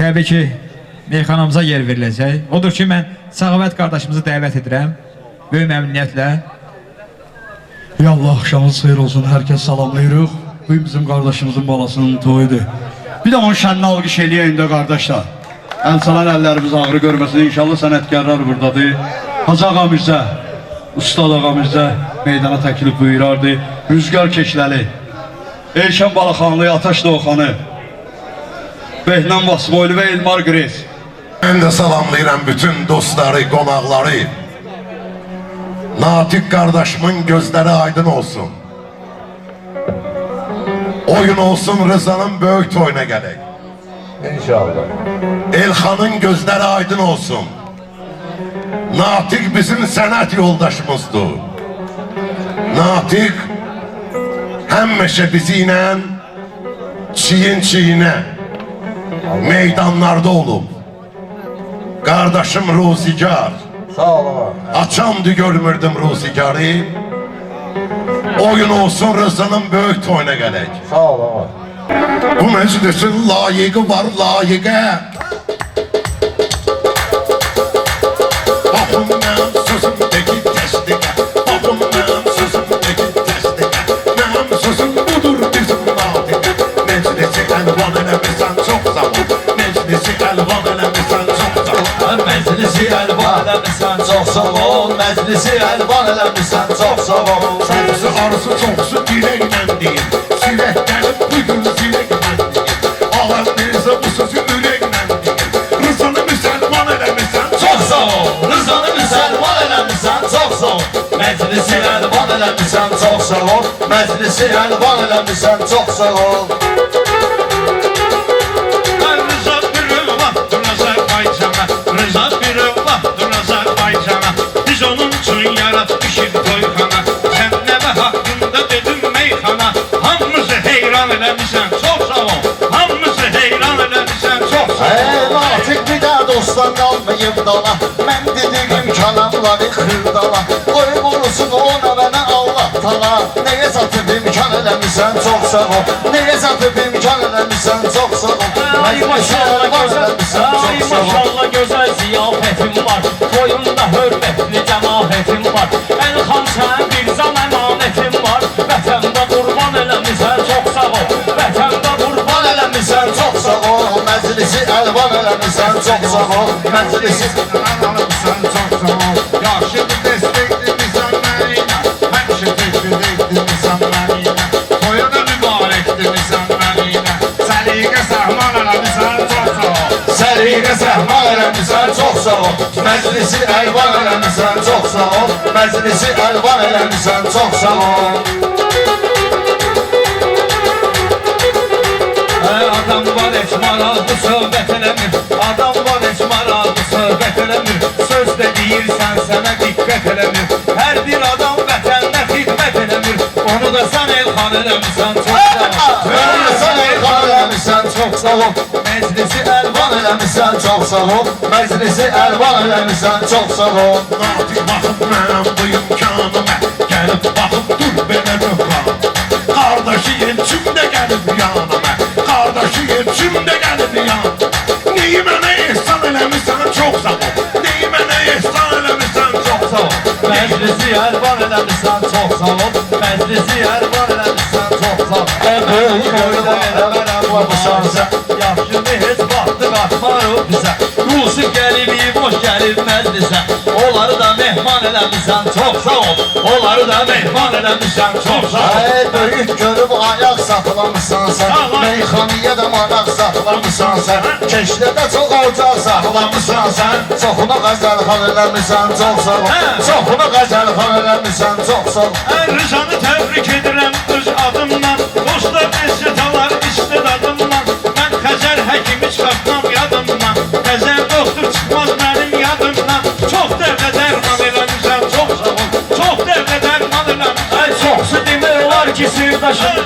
təbii ki, meyxanamıza yer veriləcək. Odur ki, mən Səxavət qardaşımızı dəvət edirəm, böyük məmnuniyyətlə. Ya Allah, axşamınız xeyir olsun, herkes salamlayırıq. Bu bizim kardeşimizin balasının toyudur. Bir de onun şənli alqış eləyəyin də qardaşlar. Əlçalar əllərimiz ağrı görməsin, inşallah sənətkarlar buradadır. Hacı ağamızda, Ustad ağamızda meydana təklif buyurardı. Rüzgar Keşləli, Elşən Balaxanlı, Ataş Doğanı, Behnan Vasboylu ve Elmar Gres. Ben de salamlayıram bütün dostları, qonaqları. Natiq kardeşimin gözleri aydın olsun. Oyun olsun, Rıza'nın böyük toyuna gələk. İnşallah. Elxanın gözleri aydın olsun. Natiq bizim sənət yoldaşımızdır. Natiq həmişə bizi ilə çiyin-çiyinə meydanlarda olub. Kardeşim Ruzigar, Sağ olun. açamdı görmürdüm Ruzigar'ı. Oyun olsun, Rıza'nın böyük toyuna gələk. Sağ olun. Bu meclisin layığı var, layığı. Bakın benim sözümdeki təsdiqə, bakın benim sözümdeki təsdiqə. Benim sözüm budur bizim natiqə. Meclisi əlvan eləmirsən çox sağ ol. Meclisi əlvan eləmirsən çox sağ ol. Məclisi əlvan eləmirsən çox sağ ol. Məclisi əlvan eləmirsən çox sağ ol. Çoxsu arısı çoxsu diləklə deyil. Silək gəlib bugün siləklə deyil. Ağam Mirzə bu sözü ürəklə deyil. Rızanı müsəlman eləmirsən Çox sağ ol. Rızanı müsəlman eləmirsən çox sağ ol. Məclisi əlvan eləmirsən çox sağ ol. Məclisi əlvan eləmirsən çox sağ ol. Rıza bir vaxtdır Azərbaycana, Rıza bir vaxtdır Azərbaycana. Biz onun üçün yaratmışıq toyxana. Sən nəvə haqqında dedin meyxana. Hamımızı heyran eləmirsən, çox sağ ol. Hamımızı heyran eləmirsən, çox sağ ol. Natiq bir də dostdan qalmayıb dala. Mən dediyim kəlamları xırdala. Qoy vursun ona mənə Allah tala. Nəyə satıb imkan eləmirsən çox sağ ol. Nəyə satıb imkan eləmirsən çox sağ ol. Ay maşallah gözəl ziyafətim var. Toyunda hörmətli cəmaətim var. Elxan sən bir zam əmanətim var. Vətəndə qurban eləmirsən çox sağ ol. Vətəndə qurban Eləmirsən çox sağ ol. Məclisi əlvan eləmirsən çox sağ ol. Məclisi Sən çox sağ ol. Yaxşı bir dəstəkdirmisən mənimlə. Həmişə təkbir etdirmisən mənimlə. Toya da mübarəkdirmisən mənimlə. Səliqə səhman eləmirsən çox sağ ol. Səliqə səhman eləmirsən çox sağ ol. Məclisi əlvan eləmirsən çox sağ ol. Məclisi əlvan eləmirsən çox sağ ol. Adam var heç maraqlı söhbət eləmir. Adam var heç maraqlı söhbət eləmir. Söz də deyirsən sənə diqqət eləmir. Hər bir adam vətəninə xidmət eləmir. Onu da sən Elxan eləmirsən çox sağ ol. Onu da sən Elxan eləmirsən çox sağ ol. Məclisi Əlvan eləmirsən çox sağ ol. Məclisi əlvan eləmirsən çox sağ ol. Natiq baxıb mənim bu imkanıma. Gəlib baxıb dur belə böhran. Qardaşı elçim də gəlib yanıma. Qardaşı elçim də gəlib yanıma. Neyi mənə ehsan eləmirsən çox sağ ol. Neyi mənə ehsan eləmirsən çox sağ ol. Məclisi əlvan eləmirsən çox sağ ol. Məclisi əlvan eləmirsən çox sağ ol. Böyük oyda eləmərəm olmuşansa. Yaxşıdır heç vaxtı qaçmarıq bizə. Rusi gəlibi boş gəlib məclisə. Onları da mehman eləmirsən çox sağ ol. Onları da mehman eləmirsən çox sağ ol. Böyük görüb ayaq saxlamısan sən. Meyxaniyə də maraq saxlamısan sən. Keşlədə çox ocaq saxlamısan sən. Çoxuna qəzəl xal eləmirsən çox sağ ol. Çoxuna qəzəl xal eləmirsən çox sağ ol. Rızanı təbrik edirəm öz adımdan. Dostlar əzətalar istedadımdan. Mən Xəzər həkimi çıxartmam yadımdan. Xəzər doktor çıxmaz mənim yadımdan. Çox dəvlə dərman eləmirsən çox sağ ol. Çox dəvlə dərman eləmirsən. Çoxsu demək olar ki sirdaşım.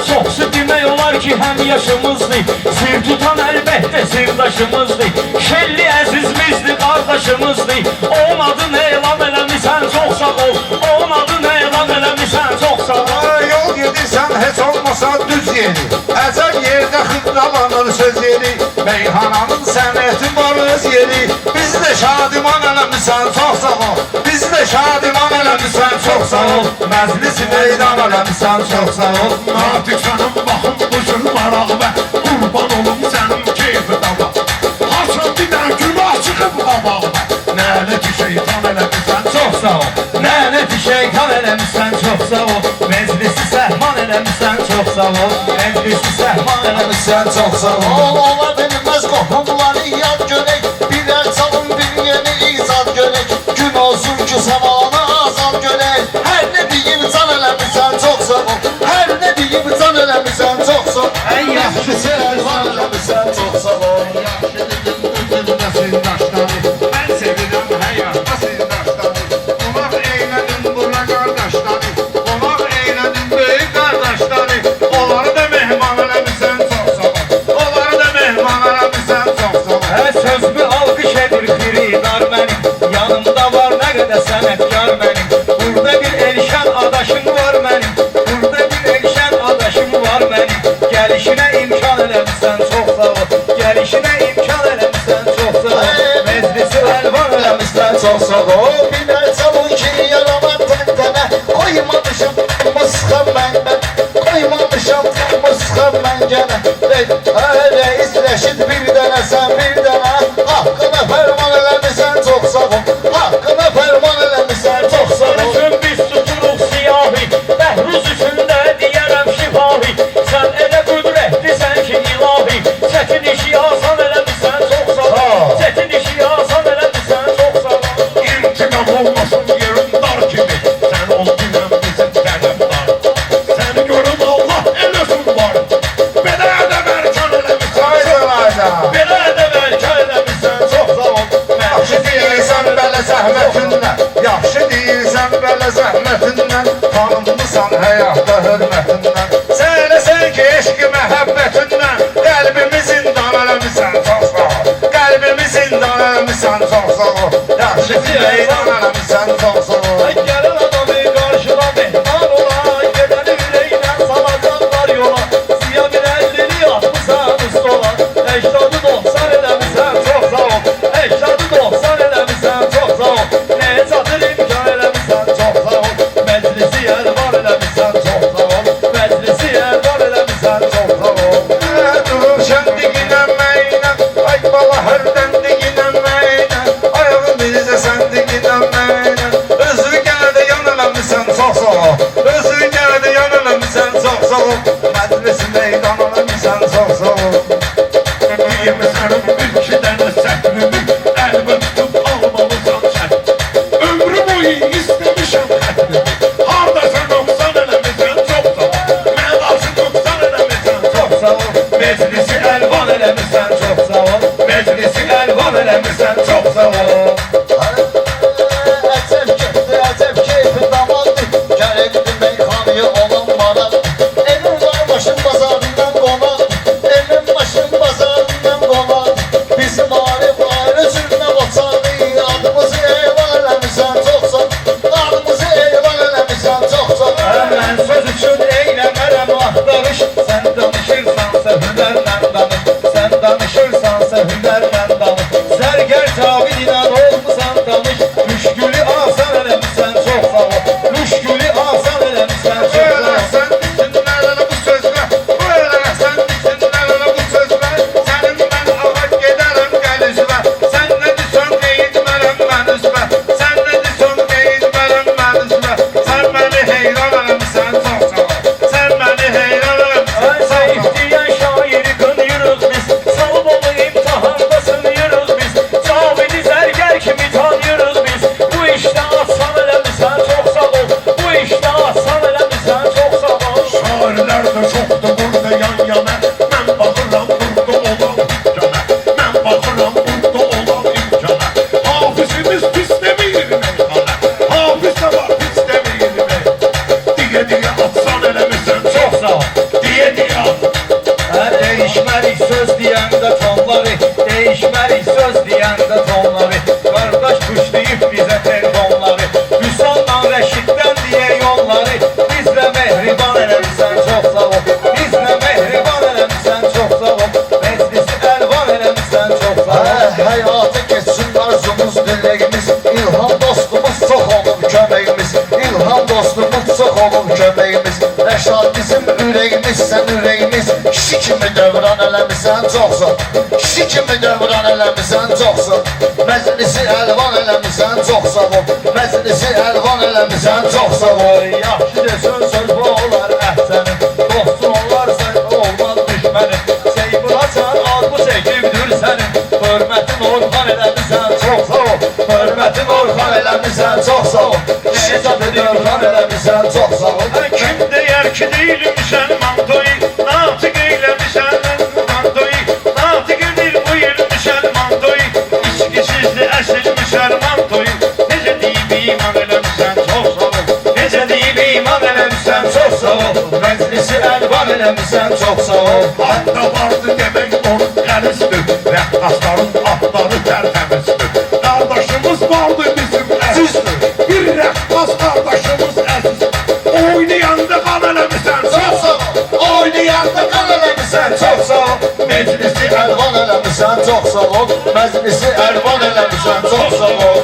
Çoxsu demək olar ki həm yaşımızdır. Sir tutan əlbəttə sirdaşımızdır. Şelli əzizimizdir, qardaşımızdır. Onun adını elan eləmirsən çox sağ ol. Onun adını elan eləmirsən çox sağ ol. Yol gedirsən heç olmasa düz yeri Əcəb yerdə xıqralanır söz yeri Meyhananın sənəti var öz yeri Bizi də şadiman eləmişsən çox sağ ol Bizi də şadiman eləmişsən çox sağ ol Məclisi meydan eləmişsən çox sağ ol Artık canım bakım bu cür marağıma Kurban olum senin keyfi dava Haçan bir tane günah çıkıp qabağıma Nələti şeytan eləmişsən Çox sağ ol. Lənəti şeytan eləmişsən çox sağ ol. Meclisi səhman eləmişsən çox sağ ol. Meclisi səhman eləmişsən çox sağ ol. Ola bilməz qohumları yad görək Birər çalın bir yeni icad görək Gün olsun ki samanı azad görək Hər nə deyim can eləmişsən çox sağ ol Hər nə deyim can eləmişsən çox sağ ol Ən yaxşı Sən eləmişsən çox sağ ol Yaxşı dedim özümdə sindaşları Ben sevirəm həyatda sindaşları Qonaq eylədim bura qardaşları Qonaq eylədim böyük qardaşları Onları da mehman eləmişsən çox sağ ol Onları da mehman eləmişsən çox sağ ol Sözümü alqış edir xiridar mənim Yanımda var nə qədər sənətkar mənim Burada bir elşən adaşım var mənim Burada bir elşən adaşım var mənim Gəlişinə imkan eləmişsən çox sağ ol Gəlişinə imkan eləmişsən çox sağ ol Meclisi əlvan eləmişsən çox sağ ol Birər çalın ki yaramaz təntənə Koymamışam mısxam məndən Koymamışam mısxam mən gənə Reis Rəşid bir dənə sən bir dənə Haqqına fərman eləmişsən çox sağ ol Haqqına fərman eləmişsən çox sağ ol Üçün biz tuturuq siyahi Bəhruz üstündə deyərəm şifahi Sən elə qüdrətlisən ki ilahi Çətin işi asan eləmişsən çox sağ ol Çətin işi asan eləmişsən çox sağ ol İntikam olmasın yerin dar kimi Sen ol bilmem bizim tərəfdar Səni görüm Allah eləsin var Belə ədəb erkan eləmişsən Belə ədəb ərkan eləmişsən çox sağ ol Yaxşı deyirsən belə zəhmətindən Yaxşı deyirsən belə zəhmətindən Tanınmısan həyatda hörmətindən Söyləsən ki eşqi məhəbbətindən Qəlbimi zindan eləmişsən çox sağ ol Qəlbimi zindan eləmişsən çox sağ ol Yaxşı meydan eləmişsən çox sağ ol Gələn adamı qarşıla mehman ola Gedəni ürəylə salacaqlar yola Ziya bir əlini atmışsan ustola 80-90 eləmişsən çox sağ ol 80-90 eləmişsən çox sağ ol Nəyə çatır imkan eləmişsən çox sağ ol Məclisi əlvan eləmişsən çox sağ ol Məclisi əlvan eləmişsən çox sağ ol Durur şəndiginənməyinə Ay bala hərdən diginənməyinə Ayağı bizə sən diginənməyinə Özü gəldə yan eləmişsən çox sağ ol Özü gəldə yan eləmişsən çox sağ ol Məclisi meydan eləmişsən çox sağ ol Yemişərim bir iki dənə səhrimi Əlbə tutub almalısan sən Ömrü boyu istəmişəm xətrimi Hardasan 90 eləmişsən çox sağ ol Mən qarşı 90 eləmişsən çox Çox sağ ol Meclisi əlvan eləmişsən çox sağ ol Meclisi əlvan eləmişsən çox sağ ol Əcəb getdi, əcəb keyfi damandı Gəlirdi meyxanıya olan maraq Evin var başın bazarından qonaq Evin başın bazarından qonaq Bizim arif ayrı cürünə qoçadı Adımızı eyvan eləmişsən çox sağ Adımızı eyvan eləmişsən çox sağ Mən söz üçün eyləmərəm axtarış Sən danışırsansa hünərlə danış Sən danışırsansa hünərlə danış Zərgər Cavid ilə olmusan tanış Müşkülü asan eləmişsən çox sağ ol Müşkülü asan eləmişsən çox sağ ol Sən dikinlərlə bu sözlər Böyle sən dikinlərlə bu sözlər Sənin mən ağa gedərəm gəlizvə Sən nə disən deyilmərəm mən üzvə Sən nə disən deyilmərəm mən üzvə Sən məni heyran eləmişsən çox sağ ol Sən məni heyran eləmişsən çox Zəif sağ ol deyən şairi qınıyırıq biz Salıb onu imtihanda sınıyırıq biz Cavidi zərgər kimi tanıyırıq biz Bu işdə asan eləmişsən çox sağ ol Bu işdə asan eləmişsən çox sağ ol Şairlər də çoxdur burada yan yana Mən baxıram burada olan imkana Mən baxıram burada olan imkana Hafizimiz pis demir meyxana Hafiz də var pis demir Diyə atsan eləmişsən Çox sağ ol Diyə at Değişmərik söz deyəndə tonları Değişmərik söz deyəndə tonları Qardaş kuşlayıb bizə telefonları Hüsanla Rəşiddən deyə yolları Bizlə mehriban eləmişsən çox sağ ol Bizlə mehriban eləmişsən çoxsun Kişi kimi dövran eləmişsən çoxsun Məclisi əlvan eləmişsən çox sağ ol Məclisi əlvan eləmişsən çox sağ ol Yaxşı desən söz bu olar əhsənim Dostun olarsa olmaz düşmənim Seybulasan az bu çəkibdir sənin Hörmətin Orxan eləmişsən çox sağ ol Hörmətin Orxan eləmişsən çox sağ ol Kişi kimi dövran eləmişsən çox sağ ol Kim deyər ki deyilim sən mantoyu Natiq eyləmişən mantoyu Natiq edir bu il müsəlman toyu İçkisizdir əsil müsəlman toyu Necə deyib iman eləmişsən çox sağ ol Necə deyib iman eləmişsən çox sağ ol Məclisi əlvan eləmişsən çox sağ ol Hatta vardı demək onun qəlisdir Rəqqasların atları tərtəmizdir Qardaşımız vardı bizim əzizdir Bir rəqqas qardaşımız əzizdir Oynayanda qan eləmişsən Çox sağ ol Oynayanda qan eləmişsən çox sağ ol Meclisi əlvan eləmişsən çox sağ ol Məclisi əlvan eləmişsən çox sağ ol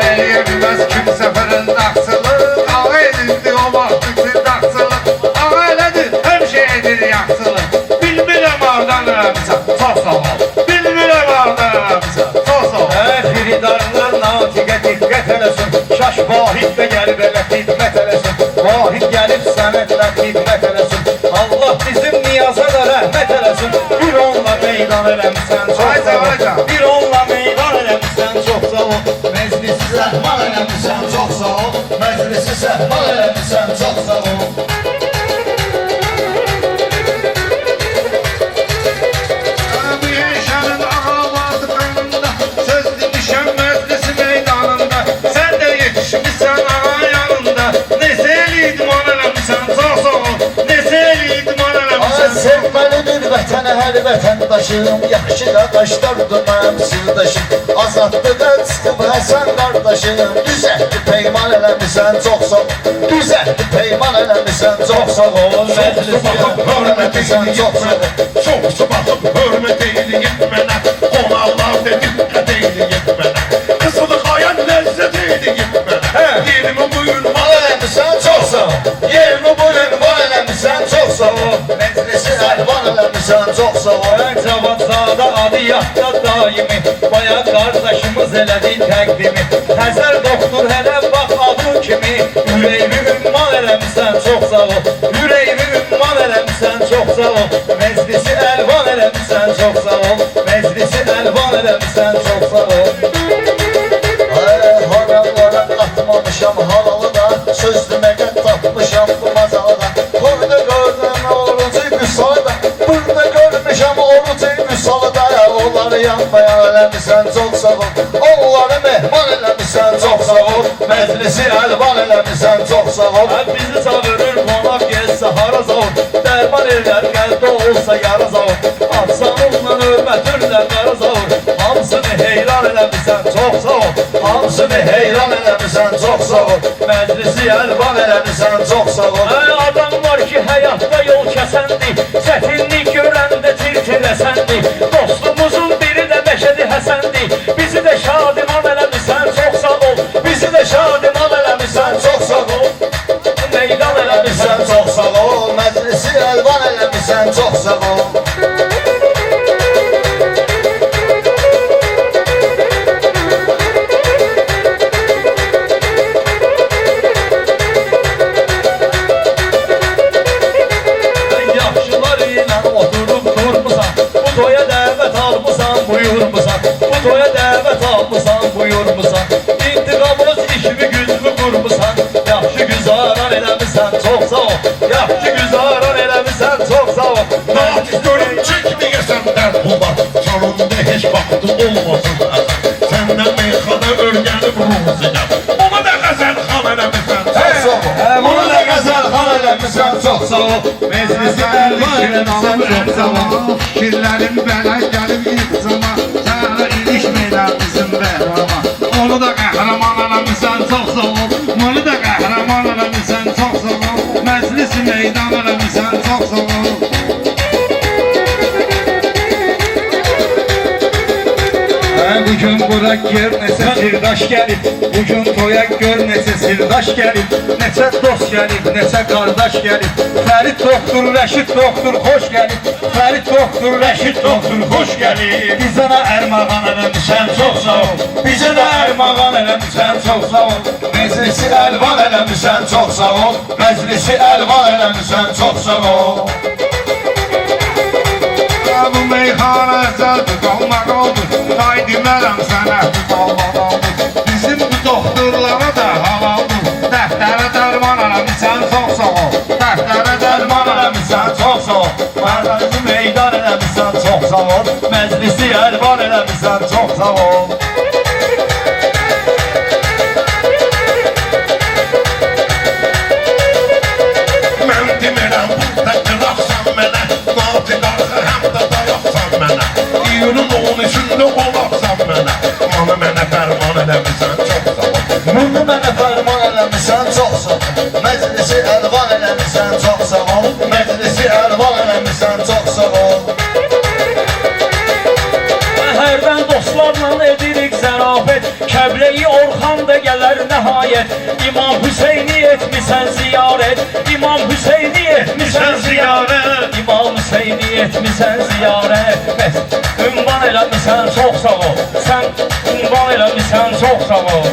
Eləyəbilməz kimsə fırıldaqçılıq Ağa edildi o vaxt üçün daqçılıq Ağa elədir, həmşə edir yaxçılıq Bilmirəm ağdan eləmişsən, çox sağ ol Bilmirəm ağdan eləmişsən, çox sağ ol Xiridarlar natiqə diqqət eləsin Şaş vahid də gəlib elə xidmət eləsin Vahid gəlib sənətlə xidmət eləsin Allah bizim niyaza da rəhmət eləsin Bir onunla meydan eləmişsən çox sağ ol Bir onunla meydan eləmişsən çox sağ ol Meclisi səhman eləmişsən çox sağ ol Məclisi səhman eləmişsən çox sağ ol Şənin ağalardı qanında Söz demişəm məclisi meydanında Sən də yetişmişsən ağa yanında Nesə eləydim on eləmişsən çox sağ ol Nesə eləydim on eləmişsən Sevməlidir vətənə hər vətəndaşım Yaxşı qardaşlardır mənim sirdaşım Azadlığa çıxıb Həsən qardaşım Düzəldi peyman eləmişsən çox sağ ol Düzəldi peyman eləmişsən çox sağ ol Məclisi Hörmət eləmişsən çox sağ ol Çoxsu baxıb hörmət eyləyin mənə Qonaqlar da diqqət eyləyin mənə Qısılıq ayan ləzzət eyləyin mənə Yerimi buyur Mal eləmişsən çox sağ ol Yerimi buyur mal eləmişsən çox sağ ol Məclisi əlvan eləmişsən çox sağ ol Cavadzada adı yadda daimi Bayağı qardaşımız elədi təqdimi Həzər doktor hələ bax adı kimi Ürəyimi ümman eləmişsən çox sağ ol Ürəyimi ümman eləmişsən çox sağ ol Meclisi əlvan eləmişsən çox sağ ol Meclisi əlvan eləmişsən çox sağ ol Haramlara atmamışam halalı da Söz deməyə tapmışam bu mazalıda Burada gördüm orucu müsaada Burada görmüşəm orucu müsaada Onları yanmayan eləmişsən çox sağ ol Onları mehman eləmişsən çox sağ ol Məclisi əlvan eləmişsən çox sağ ol Bizi çağırır qonaq gəlsə haraz ol Dərman erlər qəlbdə olsa yaraz ol Afsanınla hörmətirlər qaraz ol Hamısını heyran eləmişsən çox sağ ol Hamısını heyran eləmişsən çox sağ ol Məclisi əlvan eləmişsən çox sağ ol Adam var ki həyatda yol kəsəndi Çətinlik görəndə tirtiləsəndi Dostumuzun biri də Məşədi Həsəndi Bizi də şadiman eləmişsən çox sağ ol Bizi də şadiman eləmişsən çox sağ ol Meydan eləmişsən Eləmişsən çox sağ ol Məclisi əlvan eləmişsən çox sağ ol Yaxşılar ilə oturub durmusan Bu toya dəvət almısan buyurmusan Bu toya dəvət almısan buyurmusan İntiqamız işimi gücümü qurmusan Yaxşı güzaran eləmişsən çox sağ ol Yaxşı güzaran eləmişsən çox sağ ol Naqiz görüm çəkməyəsən dərhuba Canında heç vaxtı olmasın Səndən meyxana örgənib ruziyyəm Ona da qəzəl xan eləmişsən Çox sağ ol Bunu da qəzəl xan eləmişsən çox sağ ol Meclisi əlvan eləmişsən çox sağ ol Fikirlərim belə gəlib yıxcama Sənə ilişməylər bizim bəhrama Onu da qəhrəman eləmişsən çox sağ ol Onu da qəhrəman eləmişsən çox sağ ol Məclisi meydan eləmişsən çox sağ ol Bugün bura gör neçə sirdaş gəlib, bugün toya gör neçə sirdaş gəlib, neçə dost gəlib, neçə qardaş gəlib. Fərid doktor, Rəşid doktor, xoş gəlib. Fərid doktor, Rəşid doktor, xoş gəlib. Bizə də ərmağan eləmişsən, çox sağ ol. Bizə də ərmağan eləmişsən, çox sağ ol. Meclisi əlvan eləmişsən, çox sağ ol. Məclisi əlvan eləmişsən, çox sağ ol. Bu meyxana zəlbi qalmaq oldu. Ay demərəm sənə bu qalmaq oldu. Bizim bu doktorlara da halaldır. Dəftərə dərman eləmişsən, çox sağ ol. Dəftərə dərman eləmişsən, çox sağ ol. Mərkəzi meydan eləmişsən, çox sağ ol. Məclisi əlvan eləmişsən, çox sağ ol. Mən demirəm burada qıraqsan mənə, natiq arxı həm də dayaqsan mənə. İyunun 13-ündə olaqsan mənə, mana mənə fərman eləmişsən, çox sağ ol. Bunu mənə fərman eləmişsən, çox sağ ol. Məclisi əlvan eləmişsən, çox sağ ol. Məclisi əlvan eləmişsən, çox sağ ol. Hərdən dostlarla edirik zərafət, Kəblə-i Orxan da gələr nəhayət. İmam Hüseyni etmisən ziyarət, İmam Hüseyni etmisən ziyarət, İmam Hüseyni etmisən ziyarət. Bəs ünvan eləmişsən, çox sağ ol. Sən ünvan eləmişsən, çox sağ ol.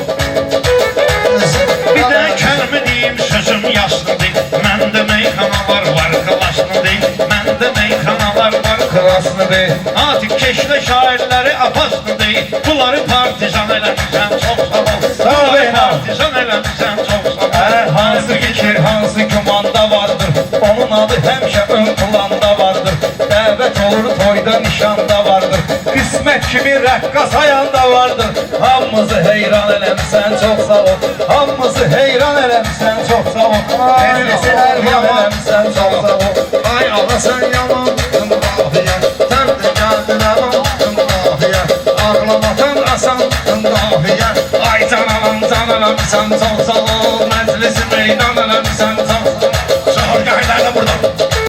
Bir də kəlmə deyim, sözüm yaşlıdır. Məndə meyxanalar var, klaslıdır. Məndə meyxanalar var, klaslıdır. Atiq keşlə şairləri apaslıdır. Bunları partizan eləmişsən, çox sağ ol. Bunları partizan eləmişsən, çox sağ ol. Hansı fikir, hansı gümanda vardır, onun adı həmişə ön planda vardır. Dəvət olur, toyda, nişanda vardır. Qismət kimi rəqqas ayanda vardır. Hamımızı heyran eləmişsən, çox sağ ol. Hamımızı heyran eləmişsən, çox sağ ol. Məclisi əlvan eləmişsən, çox sağ ol. Ay Allah sən yamandım dahiyə, sən də gəldin əmandım dahiyə. Ağlamatan asandım dahiyə, ay cananam, cananam, sən çox